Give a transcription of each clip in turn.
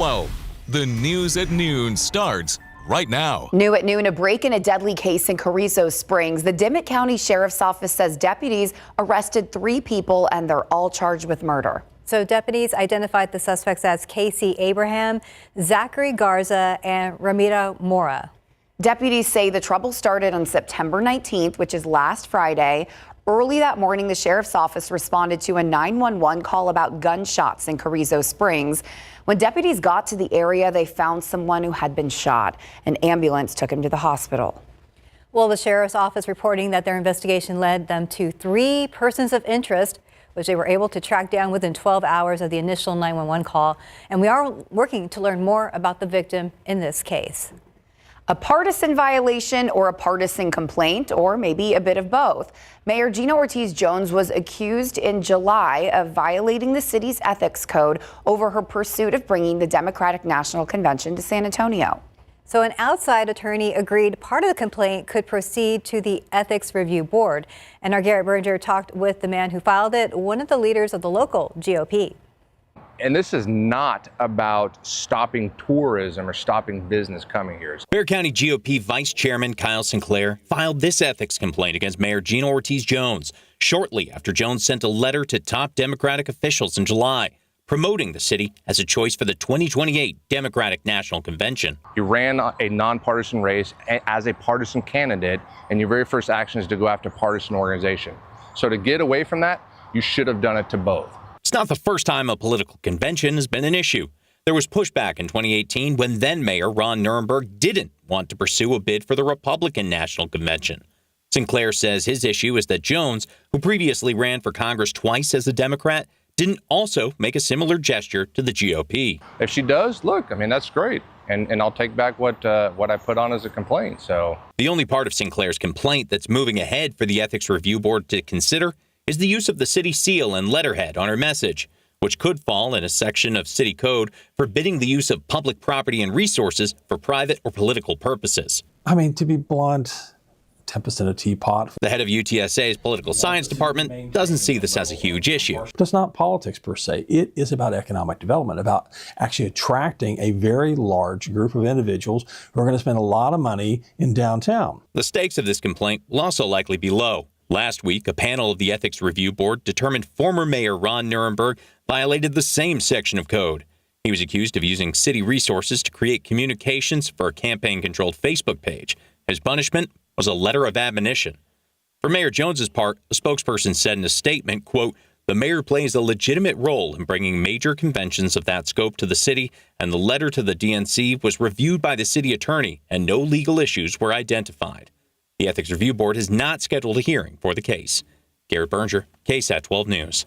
Whoa, the news at noon starts right now. New at noon, a break in a deadly case in Carrizo Springs. The Endemic County Sheriff's Office says deputies arrested 3 people and they're all charged with murder. So deputies identified the suspects as Casey Abraham, Zachary Garza, and Ramiro Mora. Deputies say the trouble started on September 19th, which is last Friday. Early that morning, the sheriff's office responded to a 911 call about gunshots in Carrizo Springs. When deputies got to the area, they found someone who had been shot. An ambulance took him to the hospital. Well, the sheriff's office reporting that their investigation led them to 3 persons of interest, which they were able to track down within 12 hours of the initial 911 call. And we are working to learn more about the victim in this case. A partisan violation or a partisan complaint, or maybe a bit of both. Mayor Gina Ortiz-Jones was accused in July of violating the city's ethics code over her pursuit of bringing the Democratic National Convention to San Antonio. So an outside attorney agreed part of the complaint could proceed to the Ethics Review Board. And our Garrett Berger talked with the man who filed it, one of the leaders of the local GOP. And this is not about stopping tourism or stopping business coming here. Bexar County GOP Vice Chairman Kyle Sinclair filed this ethics complaint against Mayor Gina Ortiz-Jones shortly after Jones sent a letter to top Democratic officials in July, promoting the city as a choice for the 2028 Democratic National Convention. You ran a nonpartisan race as a partisan candidate, and your very first action is to go after a partisan organization. So to get away from that, you should have done it to both. It's not the first time a political convention has been an issue. There was pushback in 2018 when then-Mayor Ron Nirenberg didn't want to pursue a bid for the Republican National Convention. Sinclair says his issue is that Jones, who previously ran for Congress twice as a Democrat, didn't also make a similar gesture to the GOP. If she does, look, I mean, that's great. And I'll take back what I put on as a complaint. So the only part of Sinclair's complaint that's moving ahead for the Ethics Review Board to consider is the use of the city seal and letterhead on her message, which could fall in a section of city code forbidding the use of public property and resources for private or political purposes. I mean, to be blunt, tempest in a teapot. The head of UTSA's political science department doesn't see this as a huge issue. It's not politics per se. It is about economic development, about actually attracting a very large group of individuals who are going to spend a lot of money in downtown. The stakes of this complaint will also likely be low. Last week, a panel of the Ethics Review Board determined former Mayor Ron Nirenberg violated the same section of code. He was accused of using city resources to create communications for a campaign-controlled Facebook page. His punishment was a letter of admonition. For Mayor Jones's part, a spokesperson said in a statement, quote, "The mayor plays a legitimate role in bringing major conventions of that scope to the city, and the letter to the DNC was reviewed by the city attorney, and no legal issues were identified." The Ethics Review Board has not scheduled a hearing for the case. Garrett Berger, KSAT 12 News.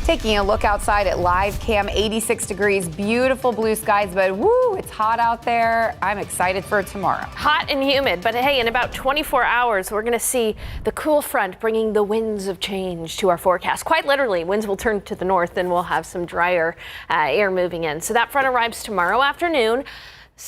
Taking a look outside at live cam, 86 degrees, beautiful blue skies, but woo, it's hot out there. I'm excited for tomorrow. Hot and humid, but hey, in about 24 hours, we're going to see the cool front bringing the winds of change to our forecast. Quite literally, winds will turn to the north and we'll have some drier air moving in. So that front arrives tomorrow afternoon.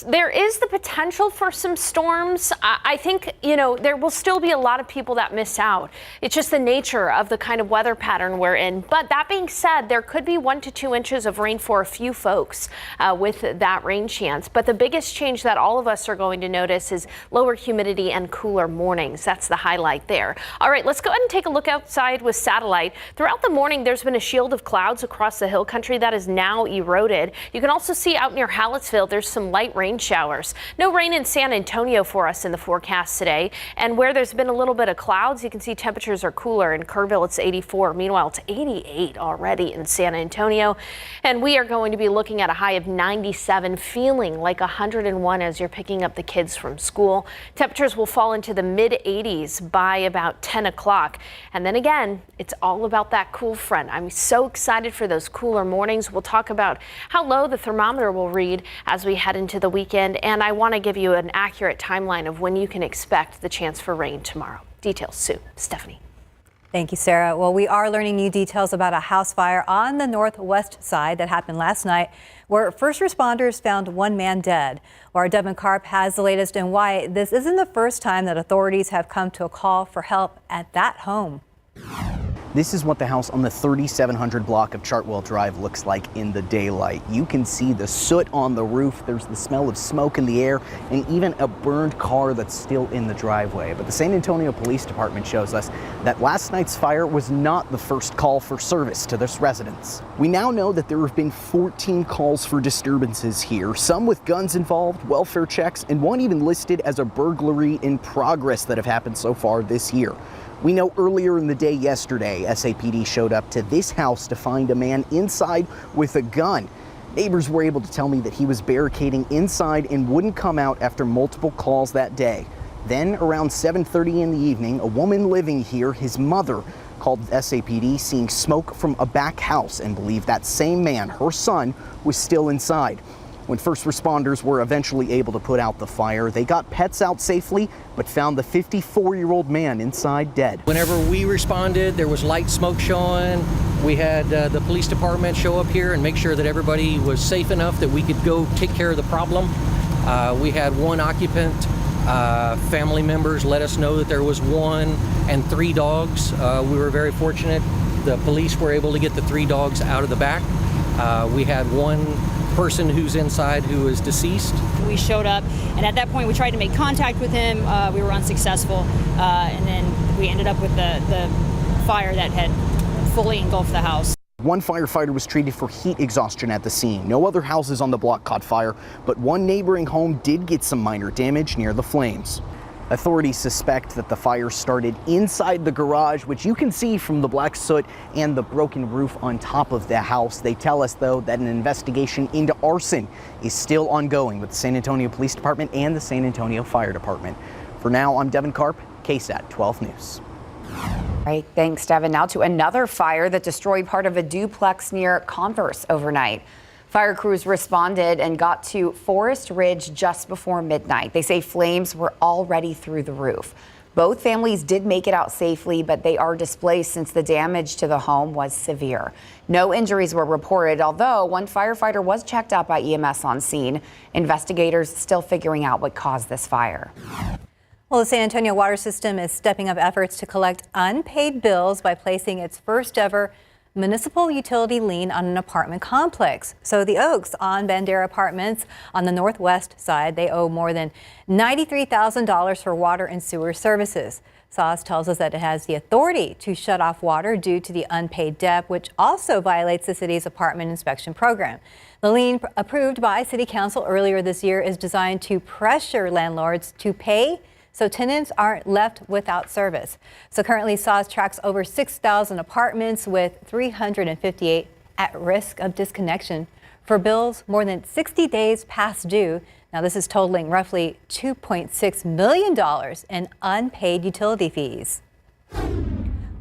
There is the potential for some storms. I think, there will still be a lot of people that miss out. It's just the nature of the kind of weather pattern we're in. But that being said, there could be 1 to 2 inches of rain for a few folks with that rain chance. But the biggest change that all of us are going to notice is lower humidity and cooler mornings. That's the highlight there. All right, let's go ahead and take a look outside with satellite. Throughout the morning, there's been a shield of clouds across the hill country that is now eroded. You can also see out near Hallettsville, there's some light rain showers. No rain in San Antonio for us in the forecast today. And where there's been a little bit of clouds, you can see temperatures are cooler. In Kerrville, it's 84. Meanwhile, it's 88 already in San Antonio. And we are going to be looking at a high of 97, feeling like 101 as you're picking up the kids from school. Temperatures will fall into the mid 80s by about 10 o'clock. And then again, it's all about that cool front. I'm so excited for those cooler mornings. We'll talk about how low the thermometer will read as we head into the weekend. And I want to give you an accurate timeline of when you can expect the chance for rain tomorrow. Details soon. Stephanie. Thank you, Sarah. Well, we are learning new details about a house fire on the northwest side that happened last night, where first responders found 1 man dead. Well, our Devin Karp has the latest and why this isn't the first time that authorities have come to a call for help at that home. This is what the house on the 3700 block of Chartwell Drive looks like in the daylight. You can see the soot on the roof, there's the smell of smoke in the air, and even a burned car that's still in the driveway. But the San Antonio Police Department shows us that last night's fire was not the first call for service to this residence. We now know that there have been 14 calls for disturbances here, some with guns involved, welfare checks, and one even listed as a burglary in progress that have happened so far this year. We know earlier in the day yesterday, SAPD showed up to this house to find a man inside with a gun. Neighbors were able to tell me that he was barricading inside and wouldn't come out after multiple calls that day. Then around 7:30 in the evening, a woman living here, his mother, called SAPD seeing smoke from a back house and believed that same man, her son, was still inside. When first responders were eventually able to put out the fire, they got pets out safely, but found the 54-year-old man inside dead. Whenever we responded, there was light smoke showing. We had the police department show up here and make sure that everybody was safe enough that we could go take care of the problem. We had one occupant. Family members let us know that there was one and 3 dogs. We were very fortunate. The police were able to get the 3 dogs out of the back. We had one person who's inside who is deceased. We showed up, and at that point we tried to make contact with him. We were unsuccessful, and then we ended up with the fire that had fully engulfed the house. One firefighter was treated for heat exhaustion at the scene. No other houses on the block caught fire, but one neighboring home did get some minor damage near the flames. Authorities suspect that the fire started inside the garage, which you can see from the black soot and the broken roof on top of the house. They tell us, though, that an investigation into arson is still ongoing with the San Antonio Police Department and the San Antonio Fire Department. For now, I'm Devin Karp, KSAT 12 News. Right, thanks, Devin. Now to another fire that destroyed part of a duplex near Converse overnight. Fire crews responded and got to Forest Ridge just before midnight. They say flames were already through the roof. Both families did make it out safely, but they are displaced since the damage to the home was severe. No injuries were reported, although one firefighter was checked out by EMS on scene. Investigators still figuring out what caused this fire. Well, the San Antonio water system is stepping up efforts to collect unpaid bills by placing its first ever municipal utility lien on an apartment complex. So the Oaks on Bandera Apartments on the northwest side, they owe more than $93,000 for water and sewer services. SAWS tells us that it has the authority to shut off water due to the unpaid debt, which also violates the city's apartment inspection program. The lien approved by City Council earlier this year is designed to pressure landlords to pay so tenants aren't left without service. So currently SAWS tracks over 6,000 apartments with 358 at risk of disconnection for bills more than 60 days past due. Now this is totaling roughly $2.6 million in unpaid utility fees.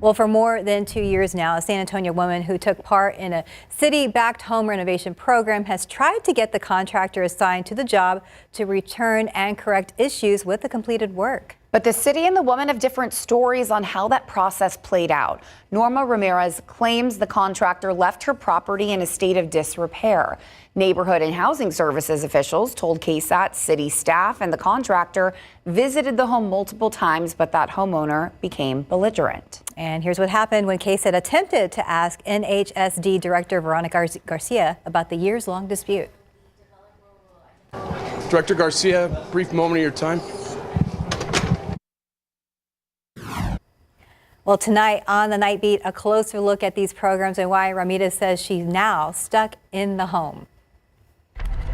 Well, for more than 2 years now, a San Antonio woman who took part in a city-backed home renovation program has tried to get the contractor assigned to the job to return and correct issues with the completed work. But the city and the woman have different stories on how that process played out. Norma Ramirez claims the contractor left her property in a state of disrepair. Neighborhood and Housing Services officials told KSAT city staff and the contractor visited the home multiple times, but that homeowner became belligerent. And here's what happened when KSAT attempted to ask NHSD Director Veronica Garcia about the years-long dispute. Director Garcia, brief moment of your time. Well, tonight on the Night Beat, a closer look at these programs and why Ramirez says she's now stuck in the home.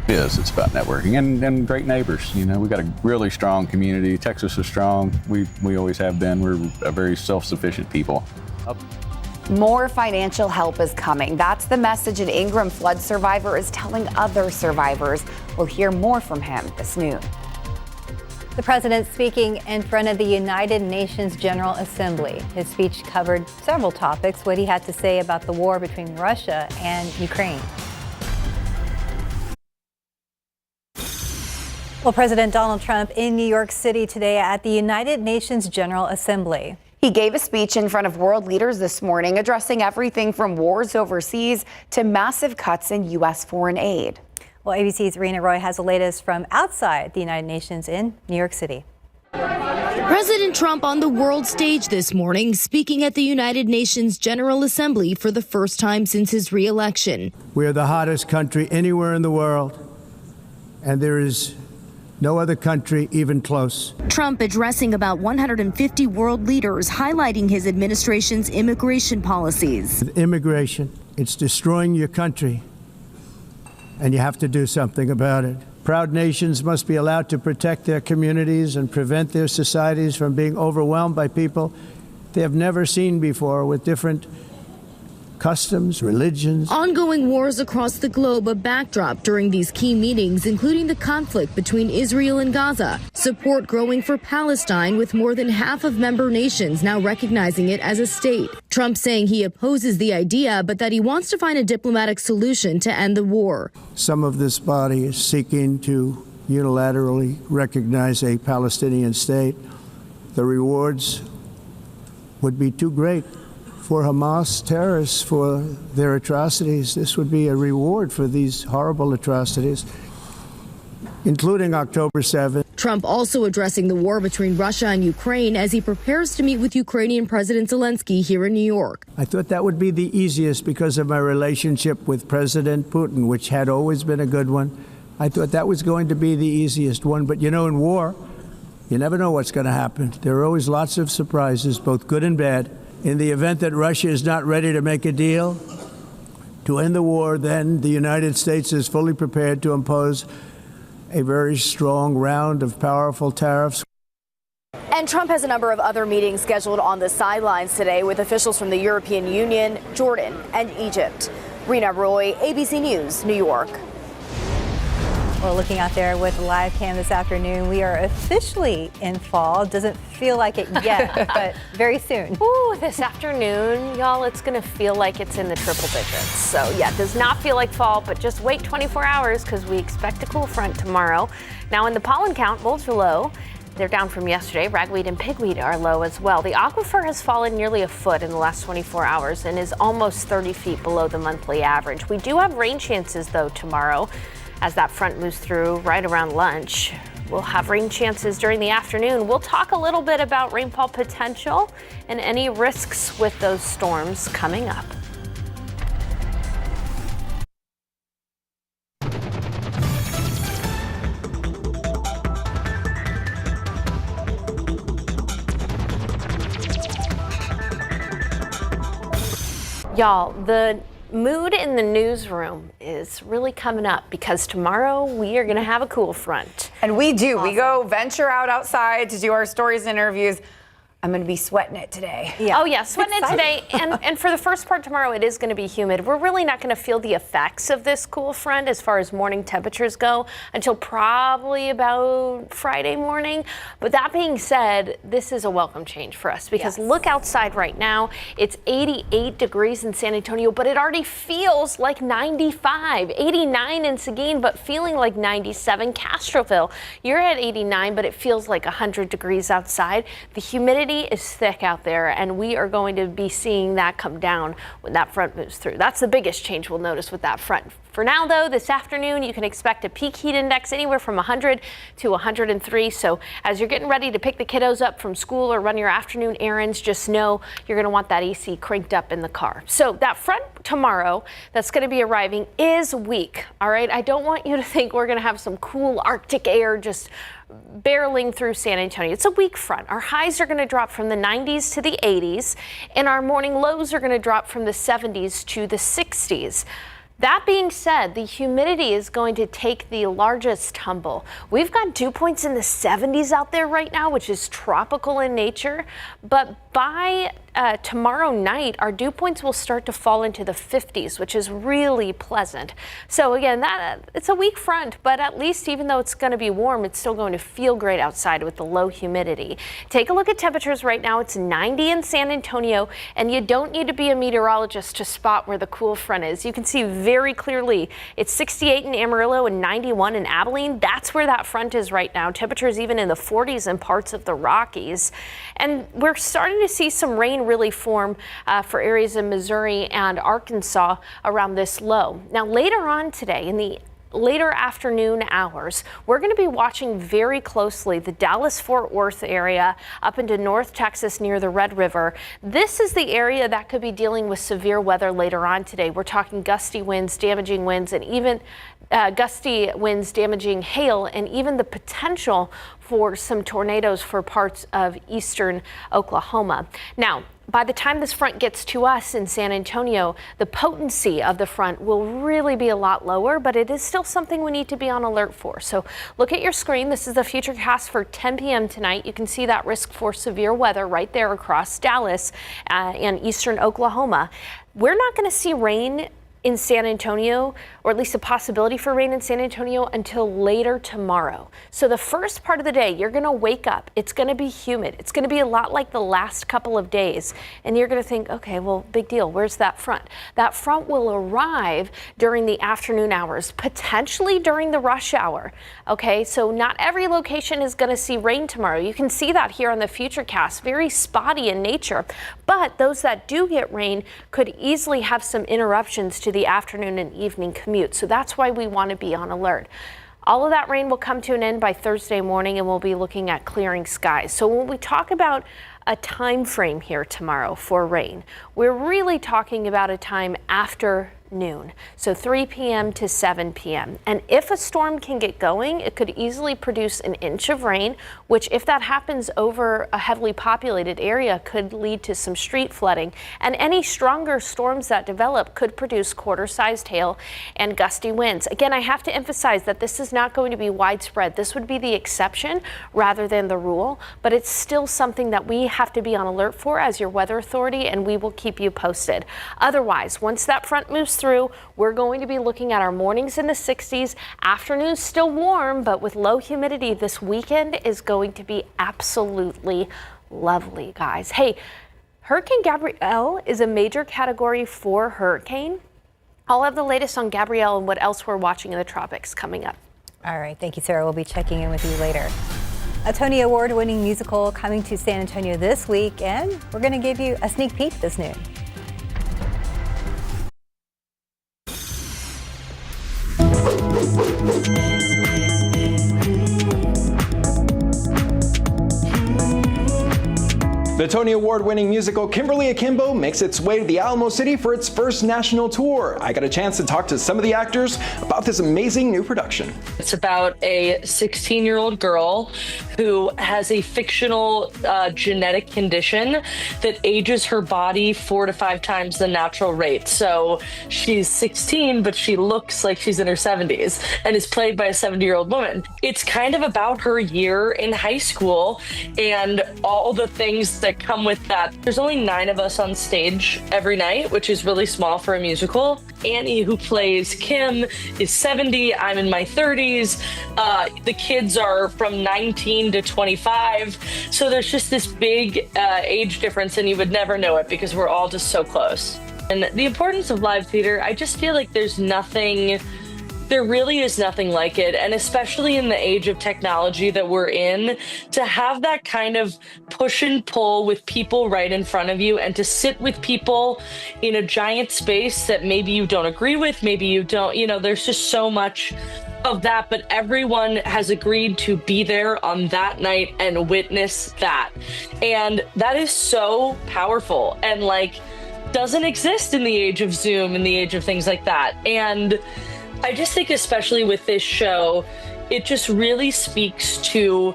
It's about networking and great neighbors. You know, we got a really strong community. Texas is strong. We always have been. We're a very self-sufficient people. More financial help is coming. That's the message an Ingram flood survivor is telling other survivors. We'll hear more from him this noon. The president speaking in front of the United Nations General Assembly. His speech covered several topics, what he had to say about the war between Russia and Ukraine. Well, President Donald Trump in New York City today at the United Nations General Assembly. He gave a speech in front of world leaders this morning, addressing everything from wars overseas to massive cuts in U.S. foreign aid. Well, ABC's Rena Roy has the latest from outside the United Nations in New York City. President Trump on the world stage this morning, speaking at the United Nations General Assembly for the first time since his re-election. We are the hottest country anywhere in the world, and there is no other country even close. Trump addressing about 150 world leaders, highlighting his administration's immigration policies. With immigration, it's destroying your country, and you have to do something about it. Proud nations must be allowed to protect their communities and prevent their societies from being overwhelmed by people they have never seen before with different customs, religions. Ongoing wars across the globe a backdrop during these key meetings, including the conflict between Israel and Gaza. Support growing for Palestine, with more than half of member nations now recognizing it as a state. Trump saying he opposes the idea, but that he wants to find a diplomatic solution to end the war. Some of this body is seeking to unilaterally recognize a Palestinian state. The rewards would be too great for Hamas terrorists for their atrocities. This would be a reward for these horrible atrocities, including October 7th. Trump also addressing the war between Russia and Ukraine as he prepares to meet with Ukrainian President Zelensky here in New York. I thought that would be the easiest because of my relationship with President Putin, which had always been a good one. I thought that was going to be the easiest one. But, you know, in war, you never know what's going to happen. There are always lots of surprises, both good and bad. In the event that Russia is not ready to make a deal to end the war, then the United States is fully prepared to impose a very strong round of powerful tariffs. And Trump has a number of other meetings scheduled on the sidelines today with officials from the European Union, Jordan, and Egypt. Rena Roy, ABC News, New York. Well, looking out there with live cam this afternoon, we are officially in fall. Doesn't feel like it yet, but very soon. Ooh, this afternoon, y'all, it's going to feel like it's in the triple digits. So, yeah, it does not feel like fall, but just wait 24 hours because we expect a cool front tomorrow. Now, in the pollen count, molds are low. They're down from yesterday. Ragweed and pigweed are low as well. The aquifer has fallen nearly a foot in the last 24 hours and is almost 30 feet below the monthly average. We do have rain chances, though, tomorrow. As that front moves through right around lunch, we'll have rain chances during the afternoon. We'll talk a little bit about rainfall potential and any risks with those storms coming up. Y'all, the mood in the newsroom is really coming up because tomorrow we are going to have a cool front. And we do. Awesome. We go venture out outside to do our stories and interviews. I'm going to be sweating it today. Yeah. Oh, yeah, sweating it today. And for the first part tomorrow, it is going to be humid. We're really not going to feel the effects of this cool front as far as morning temperatures go until probably about Friday morning. But that being said, this is a welcome change for us because look outside right now. It's 88 degrees in San Antonio, but it already feels like 95. 89 in Seguin, but feeling like 97. Castroville, you're at 89, but it feels like 100 degrees outside. The humidity is thick out there, and we are going to be seeing that come down when that front moves through. That's the biggest change we'll notice with that front. For now, though, this afternoon, you can expect a peak heat index anywhere from 100 to 103. So as you're getting ready to pick the kiddos up from school or run your afternoon errands, just know you're going to want that AC cranked up in the car. So that front tomorrow that's going to be arriving is weak. All right. I don't want you to think we're going to have some cool Arctic air just barreling through San Antonio. It's a weak front. Our highs are going to drop from the 90s to the 80s, and our morning lows are going to drop from the 70s to the 60s. That being said, the humidity is going to take the largest tumble. We've got dew points in the 70s out there right now, which is tropical in nature, but by tomorrow night, our dew points will start to fall into the 50s, which is really pleasant. So again, it's a weak front, but at least even though it's going to be warm, it's still going to feel great outside with the low humidity. Take a look at temperatures right now. It's 90 in San Antonio, and you don't need to be a meteorologist to spot where the cool front is. You can see very clearly it's 68 in Amarillo and 91 in Abilene. That's where that front is right now. Temperatures even in the 40s in parts of the Rockies. And we're starting to see some rain really form for areas in Missouri and Arkansas around this low. Now later on today in the later afternoon hours, we're going to be watching very closely the Dallas-Fort Worth area up into North Texas near the Red River. This is the area that could be dealing with severe weather later on today. We're talking gusty winds, damaging winds, and even gusty winds damaging hail, and even the potential for some tornadoes for parts of eastern Oklahoma. Now, by the time this front gets to us in San Antonio, the potency of the front will really be a lot lower, but it is still something we need to be on alert for. So look at your screen. This is the futurecast for 10 p.m. tonight. You can see that risk for severe weather right there across Dallas and eastern Oklahoma. We're not going to see rain in San Antonio, or at least a possibility for rain in San Antonio, until later tomorrow. So the first part of the day, you're going to wake up. It's going to be humid. It's going to be a lot like the last couple of days. And you're going to think, okay, well, big deal. Where's that front? That front will arrive during the afternoon hours, potentially during the rush hour. Okay, so not every location is going to see rain tomorrow. You can see that here on the Futurecast, very spotty in nature. But those that do get rain could easily have some interruptions to the afternoon and evening commute. So that's why we want to be on alert. All of that rain will come to an end by Thursday morning, and we'll be looking at clearing skies. So when we talk about a time frame here tomorrow for rain, we're really talking about a time after noon, so 3 p.m. to 7 p.m. And if a storm can get going, it could easily produce an inch of rain, which if that happens over a heavily populated area could lead to some street flooding. And any stronger storms that develop could produce quarter-sized hail and gusty winds. Again, I have to emphasize that this is not going to be widespread. This would be the exception rather than the rule, but it's still something that we have to be on alert for as your weather authority, and we will keep you posted. Otherwise, once that front moves through, we're going to be looking at our mornings in the 60s, afternoons still warm, but with low humidity. This weekend is going to be absolutely lovely, guys. Hey, Hurricane Gabrielle is a major category 4 hurricane. I'll have the latest on Gabrielle and what else we're watching in the tropics coming up. All right, thank you, Sarah. We'll be checking in with you later. A Tony Award-winning musical coming to San Antonio this week, and we're going to give you a sneak peek this noon. The Tony Award-winning musical Kimberly Akimbo makes its way to the Alamo City for its first national tour. I got a chance to talk to some of the actors about this amazing new production. It's about a 16-year-old girl who has a fictional genetic condition that ages her body 4 to 5 times the natural rate. So she's 16, but she looks like she's in her 70s and is played by a 70-year-old woman. It's kind of about her year in high school and all the things that come with that. There's only 9 of us on stage every night, which is really small for a musical. Annie, who plays Kim, is 70. I'm in my 30s. The kids are from 19 to 25. So there's just this big age difference, and you would never know it because we're all just so close. And the importance of live theater, I just feel like there really is nothing like it, and especially in the age of technology that we're in, to have that kind of push and pull with people right in front of you, and to sit with people in a giant space that maybe you don't agree with, maybe you don't, there's just so much of that, but everyone has agreed to be there on that night and witness that. And that is so powerful and doesn't exist in the age of Zoom, in the age of things like that. And I just think, especially with this show, it just really speaks to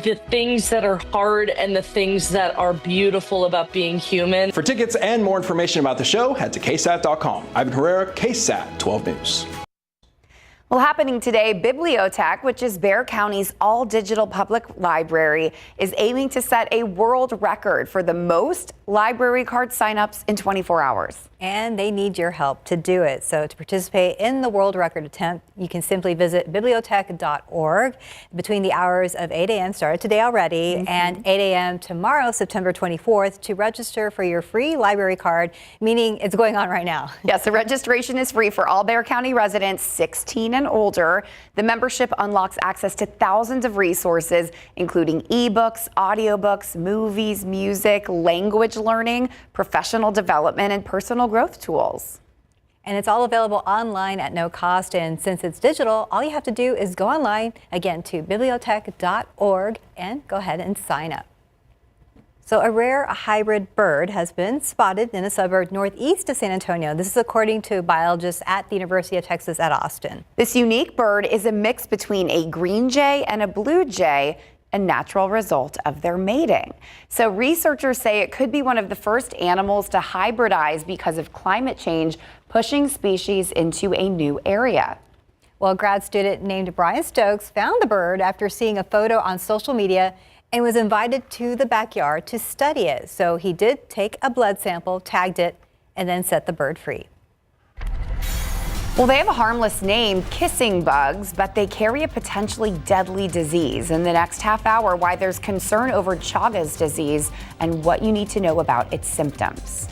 the things that are hard and the things that are beautiful about being human. For tickets and more information about the show, head to KSAT.com. Ivan Herrera, KSAT 12 News. Well, happening today, Bibliotech, which is Bexar County's all-digital public library, is aiming to set a world record for the most library card signups in 24 hours. And they need your help to do it. So to participate in the world record attempt, you can simply visit bibliotech.org between the hours of 8 a.m. started today already and 8 a.m. tomorrow, September 24th, to register for your free library card, meaning it's going on right now. Yes, the registration is free for all Bexar County residents 16 and older. The membership unlocks access to thousands of resources, including ebooks, audiobooks, movies, music, language learning, professional development, and personal growth tools. And it's all available online at no cost. And since it's digital, all you have to do is go online, again, to bibliotech.org and go ahead and sign up. So a rare hybrid bird has been spotted in a suburb northeast of San Antonio. This is according to biologists at the University of Texas at Austin. This unique bird is a mix between a green jay and a blue jay, a natural result of their mating. So researchers say it could be one of the first animals to hybridize because of climate change, pushing species into a new area. Well, a grad student named Brian Stokes found the bird after seeing a photo on social media and was invited to the backyard to study it. So he did take a blood sample, tagged it, and then set the bird free. Well, they have a harmless name, kissing bugs, but they carry a potentially deadly disease. In the next half hour, why there's concern over Chagas disease and what you need to know about its symptoms.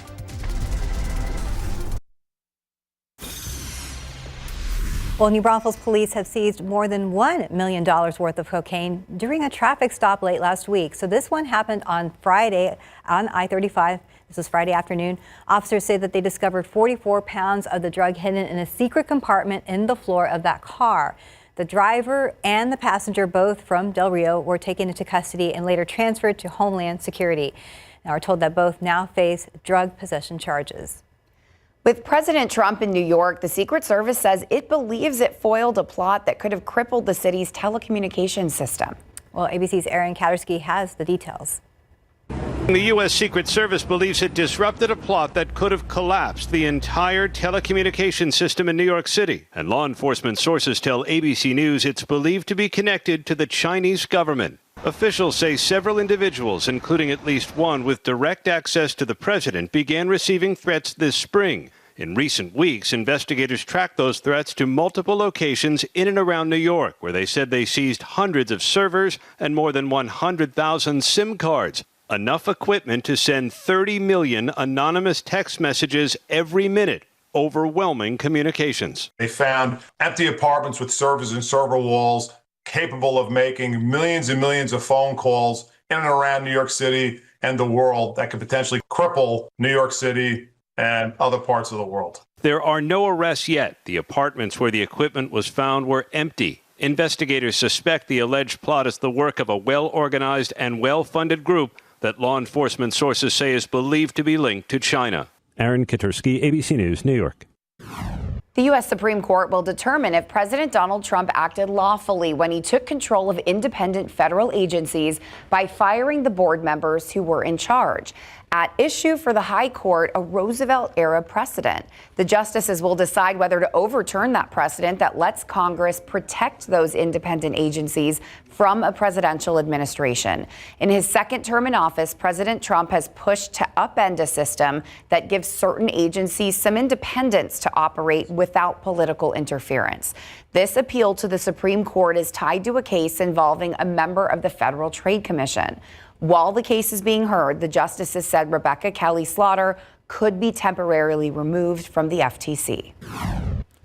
Well, New Braunfels police have seized more than $1 million worth of cocaine during a traffic stop late last week. So this one happened on Friday on I-35. This was Friday afternoon. Officers say that they discovered 44 pounds of the drug hidden in a secret compartment in the floor of that car. The driver and the passenger, both from Del Rio, were taken into custody and later transferred to Homeland Security. Now we're told that both now face drug possession charges. With President Trump in New York, the Secret Service says it believes it foiled a plot that could have crippled the city's telecommunications system. Well, ABC's Aaron Katersky has the details. The U.S. Secret Service believes it disrupted a plot that could have collapsed the entire telecommunications system in New York City. And law enforcement sources tell ABC News it's believed to be connected to the Chinese government. Officials say several individuals, including at least one with direct access to the president, began receiving threats this spring. In recent weeks, investigators tracked those threats to multiple locations in and around New York, where they said they seized hundreds of servers and more than 100,000 SIM cards. Enough equipment to send 30 million anonymous text messages every minute. Overwhelming communications. They found empty apartments with servers and server walls capable of making millions and millions of phone calls in and around New York City and the world that could potentially cripple New York City and other parts of the world. There are no arrests yet. The apartments where the equipment was found were empty. Investigators suspect the alleged plot is the work of a well-organized and well-funded group that law enforcement sources say is believed to be linked to China. Aaron Katersky, ABC News, New York. The U.S. Supreme Court will determine if President Donald Trump acted lawfully when he took control of independent federal agencies by firing the board members who were in charge. At issue for the High Court, a Roosevelt-era precedent. The justices will decide whether to overturn that precedent that lets Congress protect those independent agencies from a presidential administration. In his second term in office, President Trump has pushed to upend a system that gives certain agencies some independence to operate without political interference. This appeal to the Supreme Court is tied to a case involving a member of the Federal Trade Commission. While the case is being heard, the justices said Rebecca Kelly Slaughter could be temporarily removed from the FTC.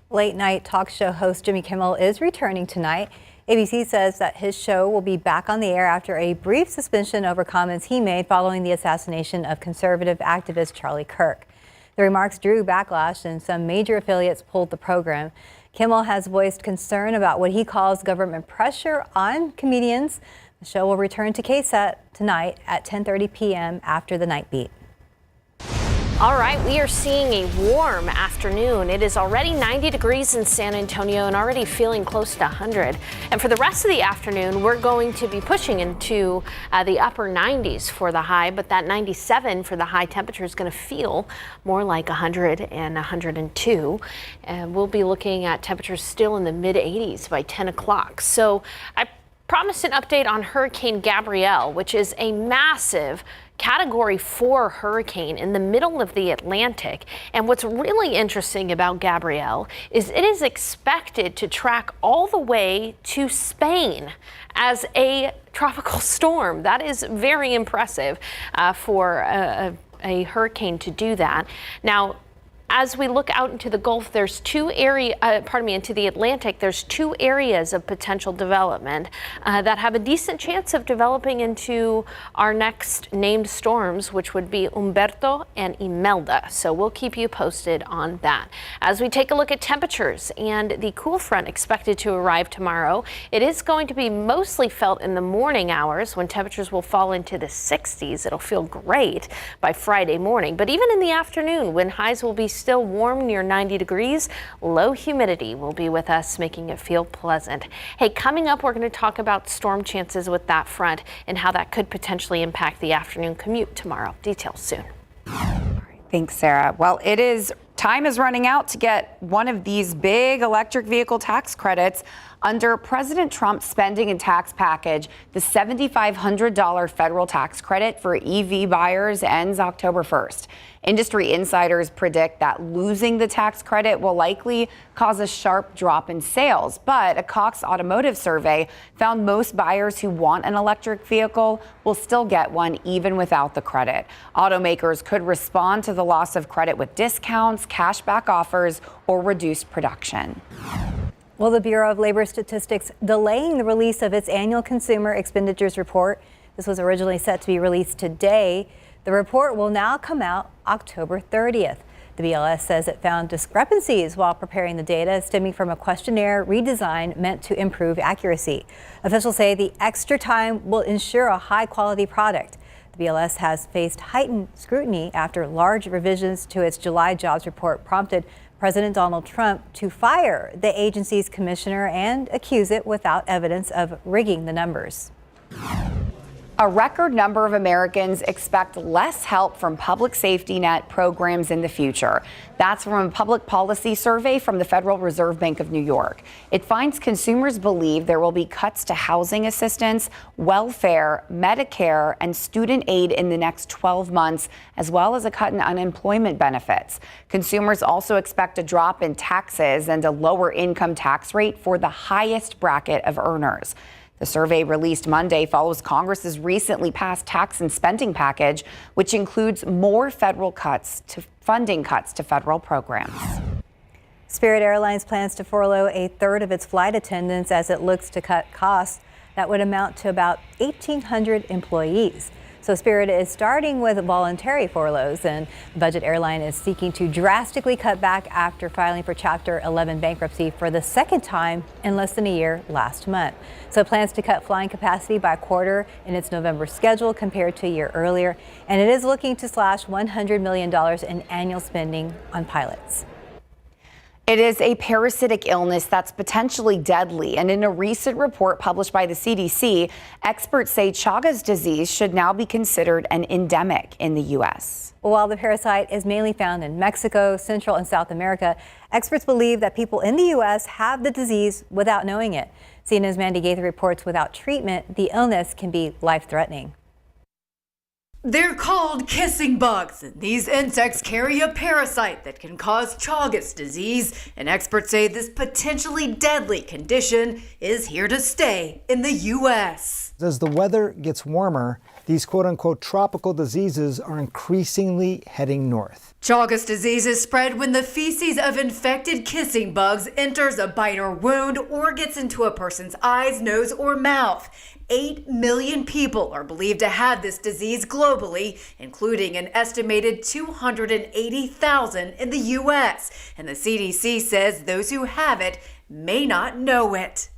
Late night talk show host Jimmy Kimmel is returning tonight. ABC says that his show will be back on the air after a brief suspension over comments he made following the assassination of conservative activist Charlie Kirk. The remarks drew backlash and some major affiliates pulled the program. Kimmel has voiced concern about what he calls government pressure on comedians. The show will return to KSAT tonight at 10:30 p.m. after the night beat. All right, we are seeing a warm afternoon. It is already 90 degrees in San Antonio and already feeling close to 100. And for the rest of the afternoon, we're going to be pushing into the upper 90s for the high, but that 97 for the high temperature is going to feel more like 100 and 102. And we'll be looking at temperatures still in the mid 80s by 10 o'clock. So I promised an update on Hurricane Gabrielle, which is a massive Category 4 hurricane in the middle of the Atlantic. And what's really interesting about Gabrielle is it is expected to track all the way to Spain as a tropical storm. That is very impressive for a hurricane to do that. Now, as we look out into the Gulf, there's into the Atlantic, there's 2 areas of potential development that have a decent chance of developing into our next named storms, which would be Humberto and Imelda. So we'll keep you posted on that. As we take a look at temperatures and the cool front expected to arrive tomorrow, it is going to be mostly felt in the morning hours when temperatures will fall into the 60s. It'll feel great by Friday morning, but even in the afternoon when highs will be still warm near 90 degrees, low humidity will be with us, making it feel pleasant. Hey, coming up, we're going to talk about storm chances with that front and how that could potentially impact the afternoon commute tomorrow. Details soon. Thanks, Sarah. Well, time is running out to get one of these big electric vehicle tax credits. Under President Trump's spending and tax package, the $7,500 federal tax credit for EV buyers ends October 1st. Industry insiders predict that losing the tax credit will likely cause a sharp drop in sales. But a Cox Automotive survey found most buyers who want an electric vehicle will still get one even without the credit. Automakers could respond to the loss of credit with discounts, cashback offers, or reduced production. Well, the Bureau of Labor Statistics delaying the release of its annual consumer expenditures report. This was originally set to be released today. The report will now come out October 30th. The BLS says it found discrepancies while preparing the data stemming from a questionnaire redesign meant to improve accuracy. Officials say the extra time will ensure a high-quality product. The BLS has faced heightened scrutiny after large revisions to its July jobs report prompted President Donald Trump to fire the agency's commissioner and accuse it without evidence of rigging the numbers. A record number of Americans expect less help from public safety net programs in the future. That's from a public policy survey from the Federal Reserve Bank of New York. It finds consumers believe there will be cuts to housing assistance, welfare, Medicare, and student aid in the next 12 months, as well as a cut in unemployment benefits. Consumers also expect a drop in taxes and a lower income tax rate for the highest bracket of earners. The survey released Monday follows Congress's recently passed tax and spending package, which includes more federal funding cuts to federal programs. Spirit Airlines plans to furlough a third of its flight attendants as it looks to cut costs. That would amount to about 1,800 employees. So Spirit is starting with voluntary furloughs, and the budget airline is seeking to drastically cut back after filing for Chapter 11 bankruptcy for the second time in less than a year last month. So it plans to cut flying capacity by a quarter in its November schedule compared to a year earlier, and it is looking to slash $100 million in annual spending on pilots. It is a parasitic illness that's potentially deadly, and in a recent report published by the CDC, experts say Chagas disease should now be considered an endemic in the U.S. While the parasite is mainly found in Mexico, Central and South America, experts believe that people in the U.S. have the disease without knowing it. CNN's Mandy Gaither reports without treatment, the illness can be life-threatening. They're called kissing bugs, and these insects carry a parasite that can cause Chagas disease, and experts say this potentially deadly condition is here to stay in the U.S. As the weather gets warmer, these quote-unquote tropical diseases are increasingly heading north. Chagas disease is spread when the feces of infected kissing bugs enters a bite or wound or gets into a person's eyes, nose, or mouth. 8 million people are believed to have this disease globally, including an estimated 280,000 in the U.S. And the CDC says those who have it may not know it.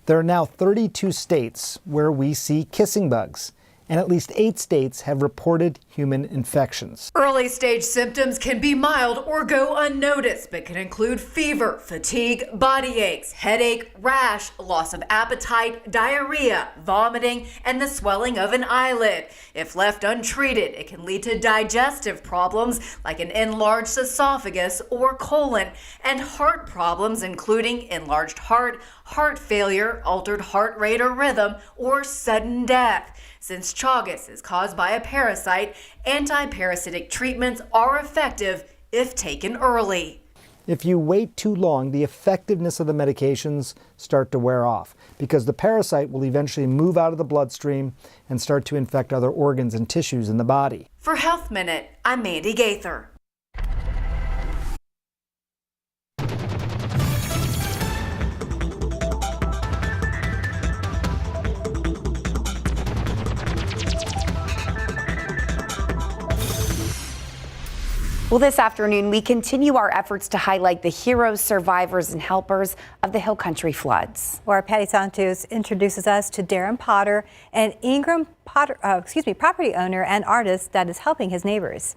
There are now 32 states where we see kissing bugs, and at least 8 states have reported human infections. Early stage symptoms can be mild or go unnoticed, but can include fever, fatigue, body aches, headache, rash, loss of appetite, diarrhea, vomiting, and the swelling of an eyelid. If left untreated, it can lead to digestive problems like an enlarged esophagus or colon, and heart problems including enlarged heart, heart failure, altered heart rate or rhythm, or sudden death. Since Chagas is caused by a parasite, anti-parasitic treatments are effective if taken early. If you wait too long, the effectiveness of the medications start to wear off because the parasite will eventually move out of the bloodstream and start to infect other organs and tissues in the body. For Health Minute, I'm Mandy Gaither. Well, this afternoon, we continue our efforts to highlight the heroes, survivors, and helpers of the Hill Country floods. Where Patty Santos introduces us to Darren Potter, an Ingram Potter, property owner and artist that is helping his neighbors.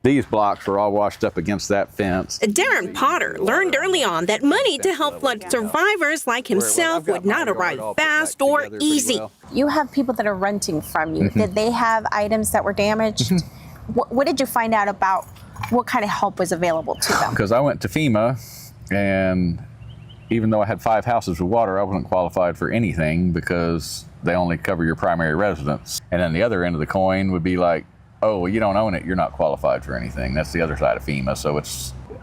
These blocks were all washed up against that fence. Darren Potter learned early on that money to help flood survivors like himself would not arrive fast or easy. You have people that are renting from you. Did they have items that were damaged? What did you find out about what kind of help was available to them? Because I went to FEMA, and even though I had 5 houses with water, I wasn't qualified for anything because they only cover your primary residence. And then the other end of the coin would be like, oh, well, you don't own it, you're not qualified for anything. That's the other side of FEMA. So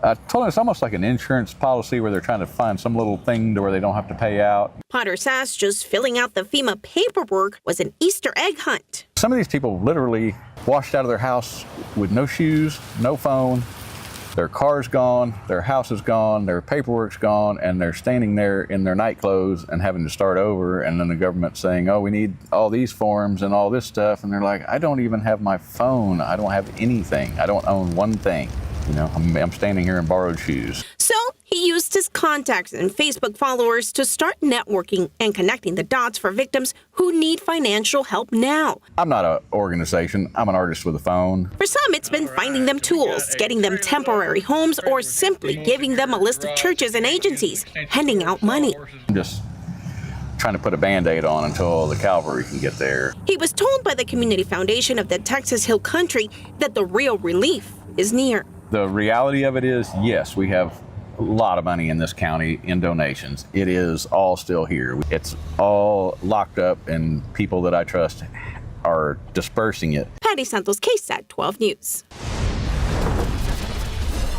I told them it's almost like an insurance policy where they're trying to find some little thing to where they don't have to pay out. Potter says just filling out the FEMA paperwork was an Easter egg hunt. Some of these people literally washed out of their house with no shoes, no phone, their car's gone, their house is gone, their paperwork's gone, and they're standing there in their night clothes and having to start over, and then the government's saying, oh, we need all these forms and all this stuff, and they're like, I don't even have my phone, I don't have anything, I don't own one thing. You know, I'm standing here in borrowed shoes. So he used his contacts and Facebook followers to start networking and connecting the dots for victims who need financial help now. I'm not an organization, I'm an artist with a phone. For some, it's been finding them tools, getting them temporary homes, or simply giving them a list of churches and agencies, handing out money. I'm just trying to put a Band-Aid on until the cavalry can get there. He was told by the Community Foundation of the Texas Hill Country that the real relief is near. The reality of it is, yes, we have a lot of money in this county in donations. It is all still here. It's all locked up, and people that I trust are dispersing it. Patty Santos, KSAT 12 News.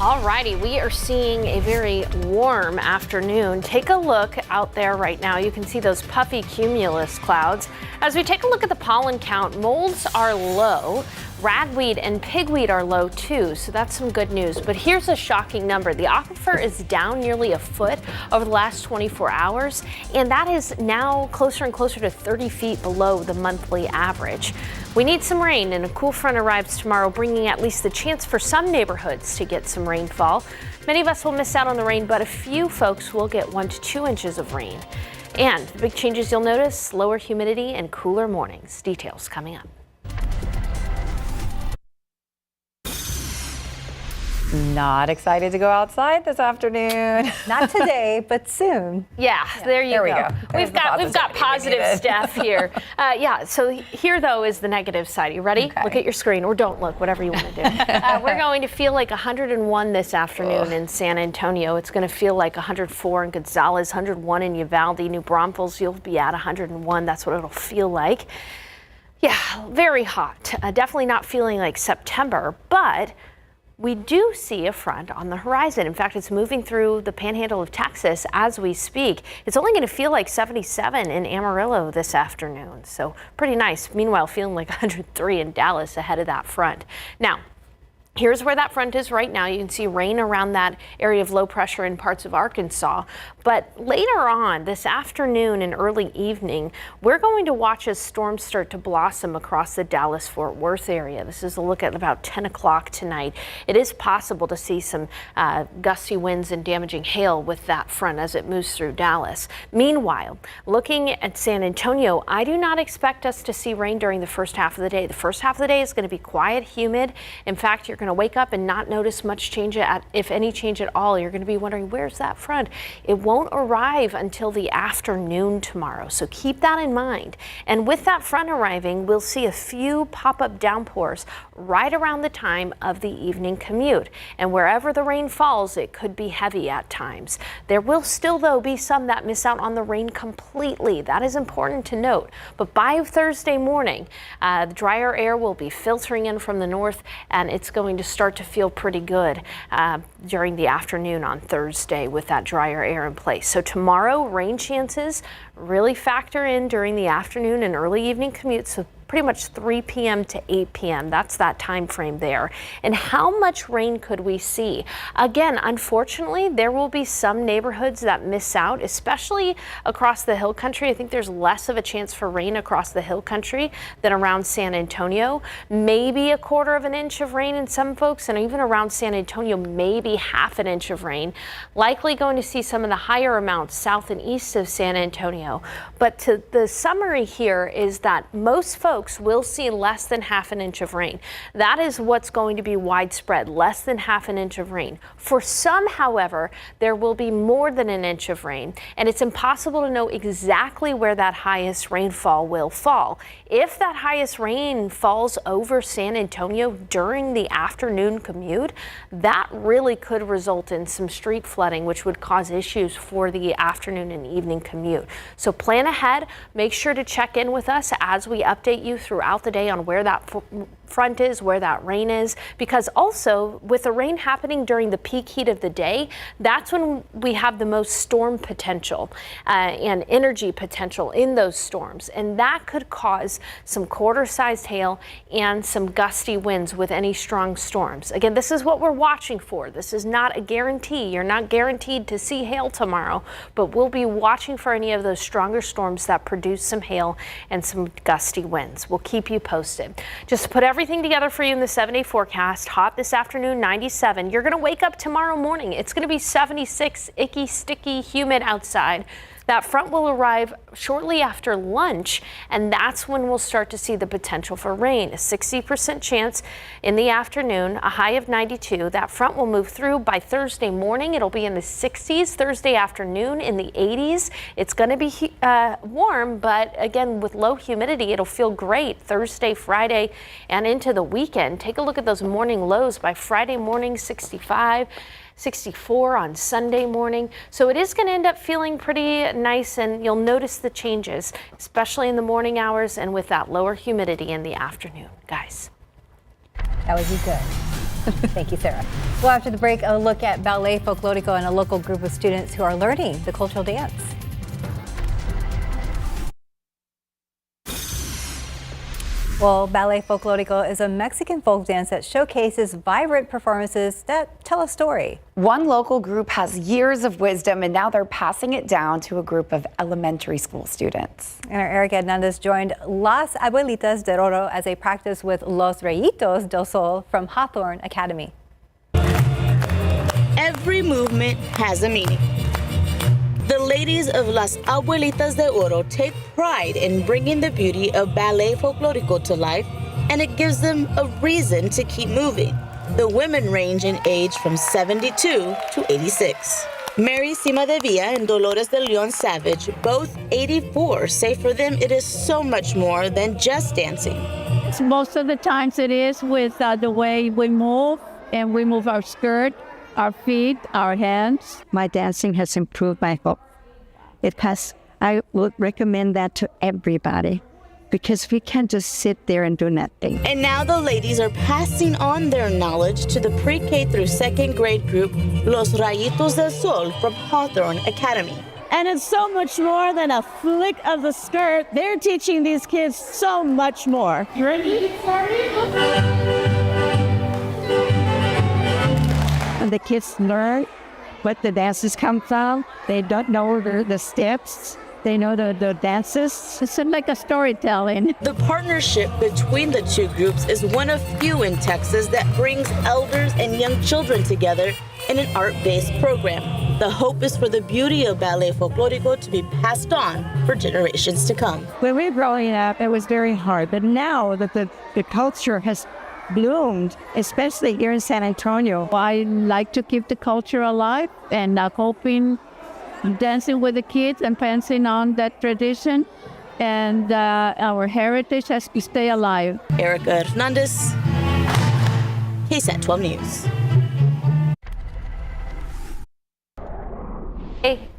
All righty, we are seeing a very warm afternoon. Take a look out there right now. You can see those puffy cumulus clouds. As we take a look at the pollen count, molds are low. Ragweed and pigweed are low too, so that's some good news. But here's a shocking number. The aquifer is down nearly a foot over the last 24 hours, and that is now closer and closer to 30 feet below the monthly average. We need some rain, and a cool front arrives tomorrow, bringing at least the chance for some neighborhoods to get some rainfall. Many of us will miss out on the rain, but a few folks will get 1 to 2 inches of rain. And the big changes you'll notice, lower humidity and cooler mornings. Details coming up. Not excited to go outside this afternoon. Not today, but soon. Yeah, there we go. There's We've got positive stuff here. So here though is the negative side. You ready? Okay. Look at your screen, or don't look, whatever you want to do. We're going to feel like 101 this afternoon in San Antonio. It's going to feel like 104 in Gonzales, 101 in Uvalde, New Braunfels. You'll be at 101. That's what it'll feel like. Yeah, very hot. Definitely not feeling like September, but we do see a front on the horizon. In fact, it's moving through the panhandle of Texas as we speak. It's only going to feel like 77 in Amarillo this afternoon, so pretty nice. Meanwhile, feeling like 103 in Dallas ahead of that front. Now, here's where that front is right now. You can see rain around that area of low pressure in parts of Arkansas. But later on this afternoon and early evening, we're going to watch as storms start to blossom across the Dallas-Fort Worth area. This is a look at about 10 o'clock tonight. It is possible to see some gusty winds and damaging hail with that front as it moves through Dallas. Meanwhile, looking at San Antonio, I do not expect us to see rain during the first half of the day. The first half of the day is going to be quiet, humid. In fact, you're going to wake up and not notice much change, if any change at all. You're going to be wondering, where's that front? It won't arrive until the afternoon tomorrow, so keep that in mind. And with that front arriving, we'll see a few pop-up downpours right around the time of the evening commute. And wherever the rain falls, it could be heavy at times. There will still, though, be some that miss out on the rain completely. That is important to note. But by Thursday morning, the drier air will be filtering in from the north, and it's going to start to feel pretty good during the afternoon on Thursday with that drier air in place. So tomorrow, rain chances really factor in during the afternoon and early evening commutes. So pretty much 3 p.m. to 8 p.m. That's that time frame there. And how much rain could we see? Again, unfortunately, there will be some neighborhoods that miss out, especially across the hill country. I think there's less of a chance for rain across the hill country than around San Antonio. Maybe a 1/4 of an inch of rain in some folks, and even around San Antonio, maybe 1/2 inch of rain. Likely going to see some of the higher amounts south and east of San Antonio. But the summary here is that most folks will see less than 1/2 inch of rain. That is what's going to be widespread, less than 1/2 inch of rain. For some, however, there will be more than an inch of rain, and it's impossible to know exactly where that highest rainfall will fall. If that highest rain falls over San Antonio during the afternoon commute, that really could result in some street flooding, which would cause issues for the afternoon and evening commute. So plan ahead. Make sure to check in with us as we update you throughout the day on where that front is, where that rain is, because also with the rain happening during the peak heat of the day, that's when we have the most storm potential and energy potential in those storms, and that could cause some quarter-sized hail and some gusty winds with any strong storms. Again, this is what we're watching for. This is not a guarantee. You're not guaranteed to see hail tomorrow, but we'll be watching for any of those stronger storms that produce some hail and some gusty winds. We'll keep you posted. Just to put everything together for you in the 7-day forecast. Hot this afternoon, 97. You're going to wake up tomorrow morning. It's going to be 76, icky, sticky, humid outside. That front will arrive shortly after lunch, and that's when we'll start to see the potential for rain. A 60% chance in the afternoon, a high of 92. That front will move through by Thursday morning. It'll be in the 60s. Thursday afternoon in the 80s. It's going to be warm, but again, with low humidity, it'll feel great Thursday, Friday, and into the weekend. Take a look at those morning lows. By Friday morning, 65. 64 on Sunday morning. So it is going to end up feeling pretty nice, and you'll notice the changes, especially in the morning hours and with that lower humidity in the afternoon. Guys. That would be good. Thank you, Sarah. Well, after the break, a look at Ballet, folklorico, and a local group of students who are learning the cultural dance. Well, Ballet Folklorico is a Mexican folk dance that showcases vibrant performances that tell a story. One local group has years of wisdom, and now they're passing it down to a group of elementary school students. And our Eric Hernandez joined Las Abuelitas de Oro as they practice with Los Rayitos del Sol from Hawthorne Academy. Every movement has a meaning. The ladies of Las Abuelitas de Oro take pride in bringing the beauty of Ballet Folklorico to life, and it gives them a reason to keep moving. The women range in age from 72 to 86. Mary Sima de Villa and Dolores de Leon Savage, both 84, say for them it is so much more than just dancing. Most of the times it is with the way we move, and we move our skirt, our feet, our hands. My dancing has improved my hope. I would recommend that to everybody, because we can't just sit there and do nothing. And now the ladies are passing on their knowledge to the pre-K through 2nd grade group, Los Rayitos del Sol from Hawthorne Academy. And it's so much more than a flick of the skirt. They're teaching these kids so much more. You ready? And the kids learn what the dances come from. They don't know the steps. They know the dances. It's like a storytelling. The partnership between the two groups is one of few in Texas that brings elders and young children together in an art-based program. The hope is for the beauty of Ballet Folklorico to be passed on for generations to come. When we were growing up, it was very hard. But now that the culture has bloomed, especially here in San Antonio, I like to keep the culture alive, and hoping, dancing with the kids and passing on that tradition, and our heritage has to stay alive. Erica Hernandez, KSAT 12 News.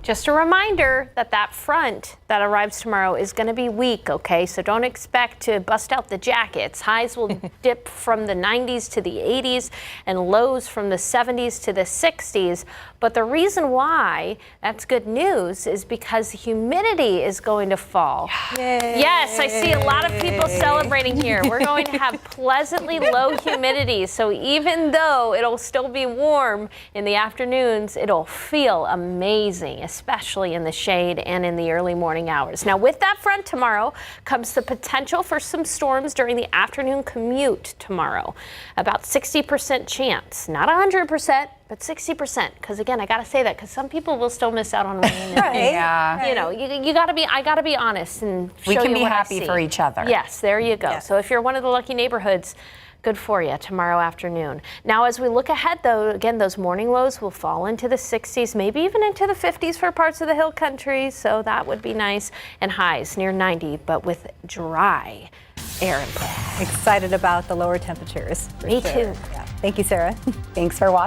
Just a reminder that that front that arrives tomorrow is going to be weak, okay? So don't expect to bust out the jackets. Highs will dip from the 90s to the 80s and lows from the 70s to the 60s. But the reason why that's good news is because humidity is going to fall. Yay. Yes, I see a lot of people celebrating here. We're going to have pleasantly low humidity. So even though it'll still be warm in the afternoons, it'll feel amazing, especially in the shade and in the early morning hours. Now, with that front tomorrow comes the potential for some storms during the afternoon commute tomorrow. About 60% chance, not 100%. But 60%, because again, I got to say that because some people will still miss out on rain. Right. Yeah. You know, you got to be. I got to be honest and show We can you be what I happy see. for each other. Yes, there you go. So if you're one of the lucky neighborhoods, good for you tomorrow afternoon. Now, as we look ahead, though, again, those morning lows will fall into the 60s, maybe even into the 50s for parts of the hill country. So that would be nice. And highs near 90, but with dry air and play. Excited about the lower temperatures. Me too. Yeah. Thank you, Sarah. Thanks for watching.